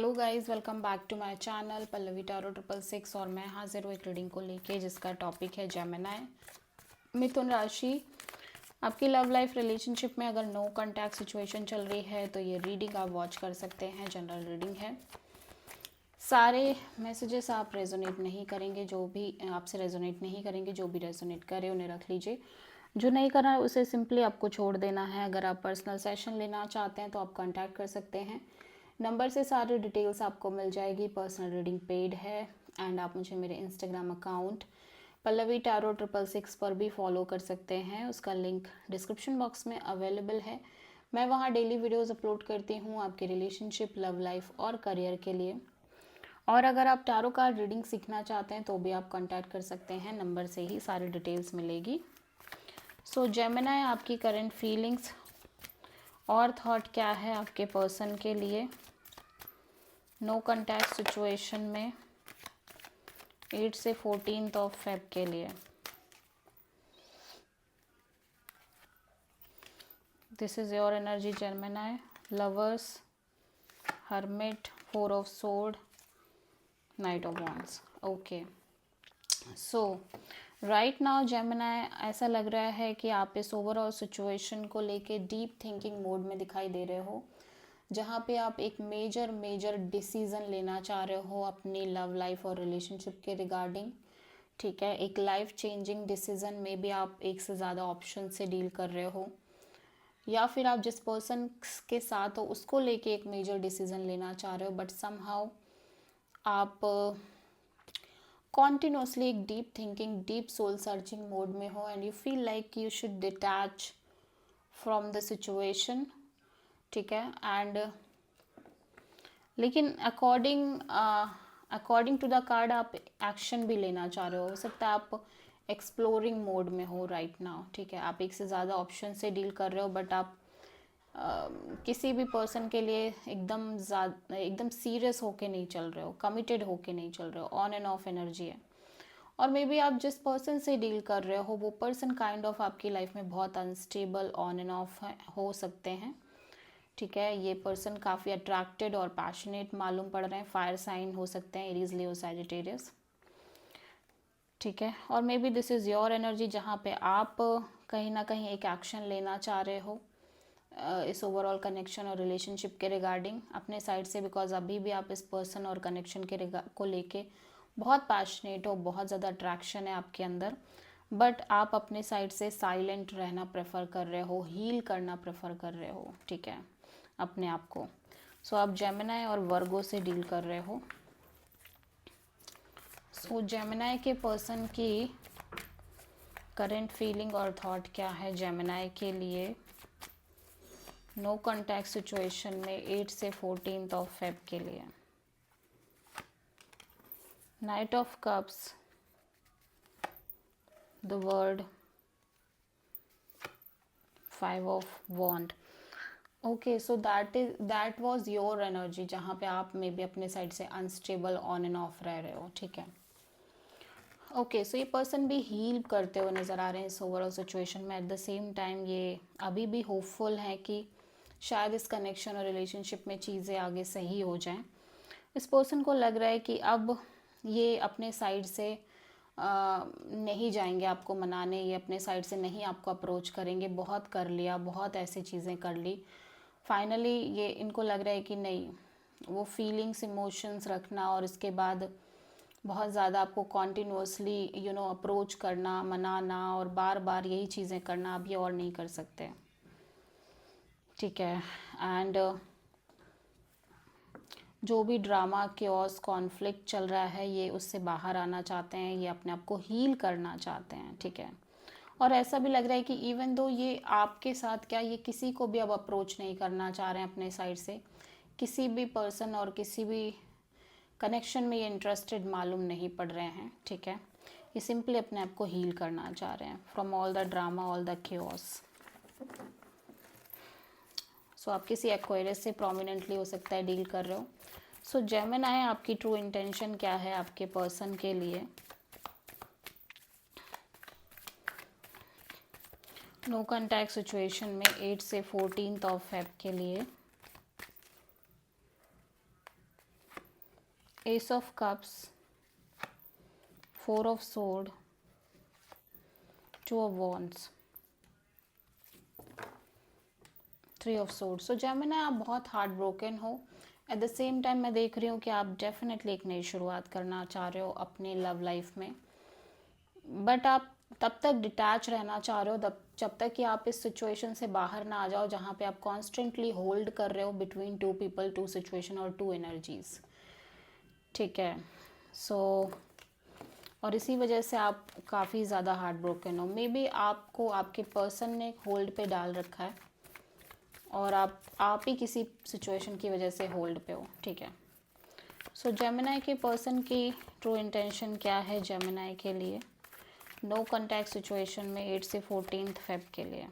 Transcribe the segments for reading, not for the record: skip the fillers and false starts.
Hello guys, welcome back to my channel Pallavi tarot 666 और मैं हाजिर हूँ एक रीडिंग को लेके जिसका टॉपिक है जेमिनी मिथुन राशि। आपकी लव लाइफ रिलेशनशिप में अगर नो कांटेक्ट सिचुएशन चल रही है तो ये रीडिंग आप वॉच कर सकते हैं। जनरल रीडिंग है, सारे मैसेजेस आप रेजोनेट नहीं करेंगे, जो भी आपसे रेजोनेट नहीं करेंगे, जो भी रेजोनेट करे उन्हें रख लीजिए, जो नहीं करना है उसे सिंपली आपको छोड़ देना है। अगर आप पर्सनल सेशन लेना चाहते हैं तो आप कांटेक्ट कर सकते हैं, नंबर से सारी डिटेल्स आपको मिल जाएगी। पर्सनल रीडिंग पेड है एंड आप मुझे मेरे इंस्टाग्राम अकाउंट पल्लवी टारो 666 पर भी फॉलो कर सकते हैं, उसका लिंक डिस्क्रिप्शन बॉक्स में अवेलेबल है। मैं वहाँ डेली वीडियोस अपलोड करती हूँ आपके रिलेशनशिप, लव लाइफ और करियर के लिए। और अगर आप टारो कार्ड रीडिंग सीखना चाहते हैं तो भी आप कांटेक्ट कर सकते हैं, नंबर से ही सारी डिटेल्स मिलेगी। सो जेमिनी, आपकी करंट फीलिंग्स और थॉट क्या है आपके पर्सन के लिए नो कांटेक्ट सिचुएशन में 8 से 14 ऑफ फेब के लिए। This is your energy Gemini, lovers, hermit, 4 of sword, night of wands. Okay, so right now Gemini, ऐसा लग रहा है कि आप इस ओवरऑल सिचुएशन को लेके डीप थिंकिंग मोड में दिखाई दे रहे हो, जहाँ पे आप एक मेजर डिसीज़न लेना चाह रहे हो अपनी लव लाइफ और रिलेशनशिप के रिगार्डिंग। ठीक है, एक लाइफ चेंजिंग डिसीज़न में भी आप एक से ज़्यादा ऑप्शन से डील कर रहे हो, या फिर आप जिस पर्सन के साथ हो उसको लेके एक मेजर डिसीज़न लेना चाह रहे हो, बट समहाउ आप कॉन्टिन्यूसली एक deep thinking, deep soul searching mode में हो and you feel like you should detach from the situation. ठीक है, एंड लेकिन अकॉर्डिंग टू द कार्ड आप एक्शन भी लेना चाह रहे हो सकता है आप एक्सप्लोरिंग मोड में हो राइट नाउ। ठीक है, आप एक से ज़्यादा ऑप्शन से डील कर रहे हो, बट आप किसी भी पर्सन के लिए एकदम सीरियस होके नहीं चल रहे हो, कमिटेड होके नहीं चल रहे हो, ऑन एंड ऑफ एनर्जी है। और मे बी आप जिस पर्सन से डील कर रहे हो वो पर्सन काइंड ऑफ आपकी लाइफ में बहुत अनस्टेबल, ऑन एंड ऑफ हो सकते हैं। ठीक है, ये पर्सन काफ़ी अट्रैक्टेड और पैशनेट मालूम पड़ रहे हैं, फायर साइन हो सकते हैं, एरीज, लियो, सैजिटेरियस। ठीक है, और may be this is your energy जहाँ पे आप कहीं ना कहीं एक एक्शन लेना चाह रहे हो इस ओवरऑल कनेक्शन और रिलेशनशिप के रिगार्डिंग अपने साइड से, बिकॉज अभी भी आप इस पर्सन और कनेक्शन के को लेके बहुत पैशनेट हो, बहुत ज़्यादा अट्रैक्शन है आपके अंदर, बट आप अपने साइड से साइलेंट रहना प्रेफर कर रहे हो, हील करना प्रेफर कर रहे हो। ठीक है, अपने आप को। सो आप जेमिनी और वर्गो से डील कर रहे हो। सो जेमिनी के पर्सन की करंट फीलिंग और थॉट क्या है जेमिनी के लिए नो कांटेक्ट सिचुएशन में 8 से 14 ऑफ फेब के लिए। Knight of cups, the world, 5 of wand. Okay, so that was your energy जहाँ पे आप मे बी अपने साइड से अनस्टेबल, ऑन एंड ऑफ रह रहे हो। ठीक है, ओके, सो ये पर्सन भी हील करते हुए नज़र आ रहे हैं इस ओवरऑल सिचुएशन में। एट द सेम टाइम ये अभी भी होपफुल है कि शायद इस कनेक्शन और रिलेशनशिप में चीज़ें आगे सही हो जाएं। इस पर्सन को लग रहा है कि अब ये अपने साइड से नहीं जाएंगे आपको मनाने, ये अपने साइड से नहीं आपको अप्रोच करेंगे, बहुत कर लिया, बहुत ऐसी चीज़ें कर ली। फाइनली ये इनको लग रहा है कि नहीं, वो फीलिंग्स, इमोशंस रखना और इसके बाद बहुत ज़्यादा आपको कॉन्टिन्यूसली अप्रोच करना, मनाना और बार बार यही चीज़ें करना अब ये और नहीं कर सकते। ठीक है, एंड जो भी ड्रामा, क्योस, कॉन्फ्लिक्ट चल रहा है ये उससे बाहर आना चाहते हैं, ये अपने आप को हील करना चाहते हैं। ठीक है, और ऐसा भी लग रहा है कि इवन दो ये आपके साथ क्या, ये किसी को भी अब अप्रोच नहीं करना चाह रहे हैं अपने साइड से, किसी भी पर्सन और किसी भी कनेक्शन में ये इंटरेस्टेड मालूम नहीं पड़ रहे हैं। ठीक है, ये सिंपली अपने आप को हील करना चाह रहे हैं from all the drama, all the chaos. So आप किसी एक्वायरस से प्रोमिनेंटली हो सकता है डील कर रहे हो। सो जेमिनी, आपकी ट्रू इंटेंशन क्या है आपके पर्सन के लिए नो कांटेक्ट सिचुएशन में 8 से 14 ऑफ फेब के लिए। S of cups, 4 of sword, 2 of wands, 3 of sword. So Gemini आप बहुत हार्ट ब्रोकन हो। एट द सेम टाइम मैं देख रही हूँ कि आप डेफिनेटली एक नई शुरुआत करना चाह रहे हो अपने लव लाइफ में, बट आप तब तक डिटैच रहना चाह रहे हो जब तक कि आप इस सिचुएशन से बाहर ना आ जाओ जहाँ पे आप कॉन्स्टेंटली होल्ड कर रहे हो between two people, two situation और टू एनर्जीज। ठीक है। सो और इसी वजह से आप काफ़ी ज़्यादा हार्ट ब्रोकन हो। मे बी आपको आपके पर्सन ने होल्ड पे डाल रखा है और आप ही किसी सिचुएशन की वजह से होल्ड पे हो। ठीक है। सो जेमिनी के पर्सन की ट्रू इंटेंशन क्या है जेमिनी के लिए नो कॉन्टैक्ट सिचुएशन में 8 से 14 फेब के लिए?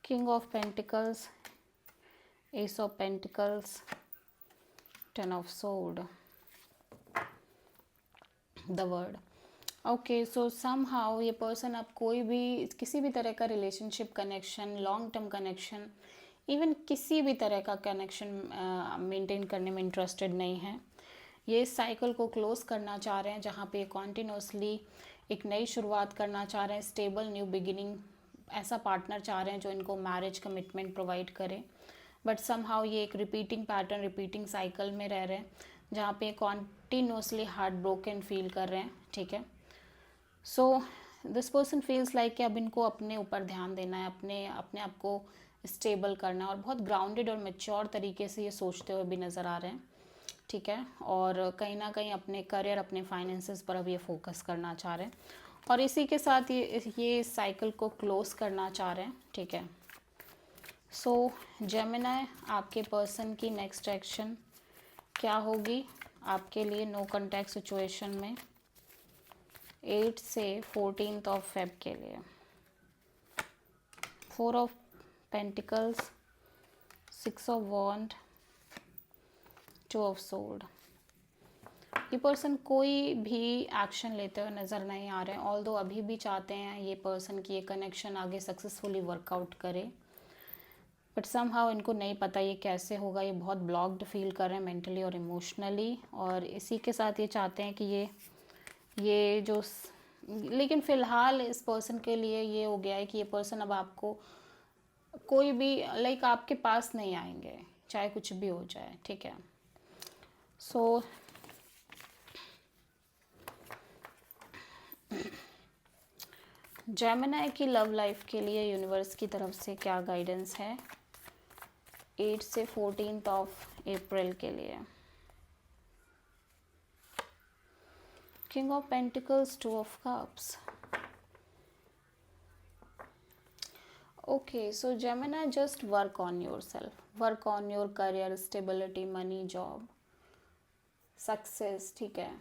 King of pentacles, S of pentacles, 10 of sword, the word. Okay, so somehow ये पर्सन अब कोई भी किसी भी तरह का relationship connection, long term connection, even किसी भी तरह का कनेक्शन मेंटेन करने में इंटरेस्टेड नहीं है। ये इस साइकिल को क्लोज करना चाह रहे हैं जहाँ पे कॉन्टिन्यूसली एक नई शुरुआत करना चाह रहे हैं, स्टेबल न्यू बिगिनिंग, ऐसा पार्टनर चाह रहे हैं जो इनको मैरिज कमिटमेंट प्रोवाइड करे। बट समहाउ ये एक रिपीटिंग पैटर्न, रिपीटिंग साइकिल में रह रहे हैं जहाँ पे कॉन्टिन्यूसली हार्ट ब्रोकन फील कर रहे हैं। ठीक है। So this person feels like कि अब इनको अपने ऊपर ध्यान देना है, अपने अपने आप को स्टेबल करना है, और बहुत ग्राउंडेड और मैच्योर तरीके से ये सोचते हुए भी नज़र आ रहे हैं। ठीक है। और कहीं ना कहीं अपने करियर, अपने फाइनेंसेस पर अब ये फोकस करना चाह रहे हैं और इसी के साथ ये साइकिल को क्लोज करना चाह रहे हैं। ठीक है। सो जेमिनी आपके पर्सन की नेक्स्ट एक्शन क्या होगी आपके लिए नो कॉन्टैक्ट सिचुएशन में 8 से 14 ऑफ फेब के लिए? 4 of pentacles, 6 of wand, 2 of sword. ये पर्सन कोई भी एक्शन लेते हुए नज़र नहीं आ रहे हैं, ऑल्दो अभी भी चाहते हैं ये पर्सन की ये कनेक्शन आगे सक्सेसफुली वर्कआउट करे, बट समहाउ इनको नहीं पता ये कैसे होगा। ये बहुत ब्लॉक्ड फील कर रहे हैं मेंटली और इमोशनली, और इसी के साथ ये चाहते हैं कि ये जो लेकिन फ़िलहाल इस पर्सन के लिए ये हो गया है कि ये पर्सन अब आपको कोई भी लाइक आपके पास नहीं आएंगे चाहे कुछ भी हो जाए। ठीक है। सो जेमिनी की लव लाइफ के लिए यूनिवर्स की तरफ से क्या गाइडेंस है 8 से 14 ऑफ अप्रैल के लिए? King of pentacles, 2 of cups. Okay, so Gemini just work on your self, work on your career, stability, money, job, success. ठीक है।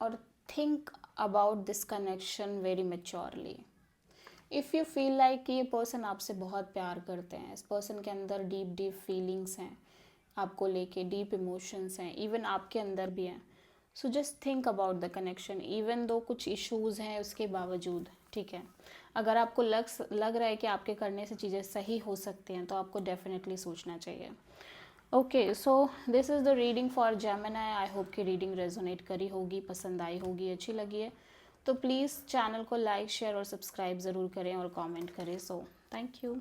और think about this connection very maturely. If you feel like कि ये person आपसे बहुत प्यार करते हैं, इस पर्सन के अंदर डीप डीप फीलिंग्स हैं आपको लेके, डीप इमोशंस हैं, इवन आपके अंदर भी हैं। So just think about the connection even though कुछ इश्यूज़ हैं उसके बावजूद। ठीक है। अगर आपको लग रहा है कि आपके करने से चीज़ें सही हो सकती हैं तो आपको डेफिनेटली सोचना चाहिए। Okay, so this is the reading for Gemini. I hope कि रीडिंग रेजोनेट करी होगी, पसंद आई होगी, अच्छी लगी है तो प्लीज़ चैनल को लाइक, शेयर और सब्सक्राइब ज़रूर करें और कमेंट करें। So thank you.